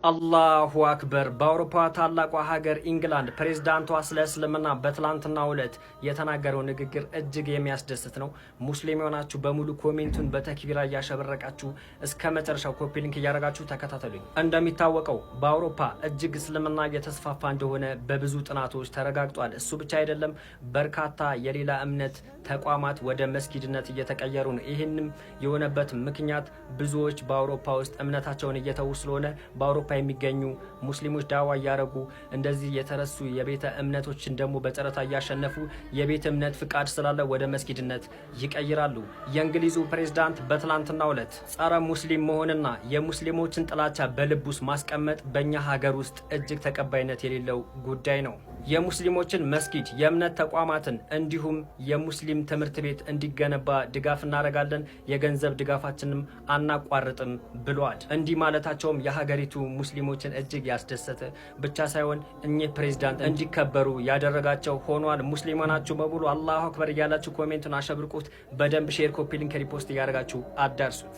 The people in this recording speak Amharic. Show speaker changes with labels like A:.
A: አላሁ አክበር። በአውሮፓ ታላቋ ሀገር ኢንግላንድ ፕሬዝዳንቷ ስለ እስልምና በትላንትናው ዕለት የተናገረው ንግግር እጅግ የሚያስደስት ነው። ሙስሊም የሆናችሁ በሙሉ ኮሜንቱን በተክቢራ እያሸበረቃችሁ እስከ መጨረሻው ኮፒ ሊንክ እያደረጋችሁ ተከታተሉኝ። እንደሚታወቀው በአውሮፓ እጅግ እስልምና እየተስፋፋ እንደሆነ በብዙ ጥናቶች ተረጋግጧል። እሱ ብቻ አይደለም፣ በርካታ የሌላ እምነት ተቋማት ወደ መስጊድነት እየተቀየሩ ነው። ይህንም የሆነበት ምክንያት ብዙዎች በአውሮፓ ውስጥ እምነታቸውን እየተዉ ስለሆነ በአውሮፓ የሚገኙ ሙስሊሞች ዳዋ እያደረጉ እንደዚህ የተረሱ የቤተ እምነቶችን ደግሞ በጨረታ እያሸነፉ የቤተ እምነት ፍቃድ ስላለ ወደ መስጊድነት ይቀይራሉ። የእንግሊዙ ፕሬዝዳንት በትላንትናው ዕለት ጸረ ሙስሊም መሆንና የሙስሊሞችን ጥላቻ በልብ ውስጥ ማስቀመጥ በእኛ ሀገር ውስጥ እጅግ ተቀባይነት የሌለው ጉዳይ ነው። የሙስሊሞችን መስጊድ፣ የእምነት ተቋማትን እንዲሁም የሙስሊም ትምህርት ቤት እንዲገነባ ድጋፍ እናደርጋለን፣ የገንዘብ ድጋፋችንም አናቋርጥም ብሏል። እንዲህ ማለታቸውም የሀገሪቱ ሙስሊሞችን እጅግ ያስደሰተ ብቻ ሳይሆን እኚህ ፕሬዝዳንት እንዲከበሩ ያደረጋቸው ሆኗል። ሙስሊም ናችሁ በሙሉ አላሁ አክበር እያላችሁ ኮሜንቱን አሸብርቁት። በደንብ ሼር፣ ኮፒ ሊንክ፣ ሪፖስት እያደረጋችሁ አዳርሱት።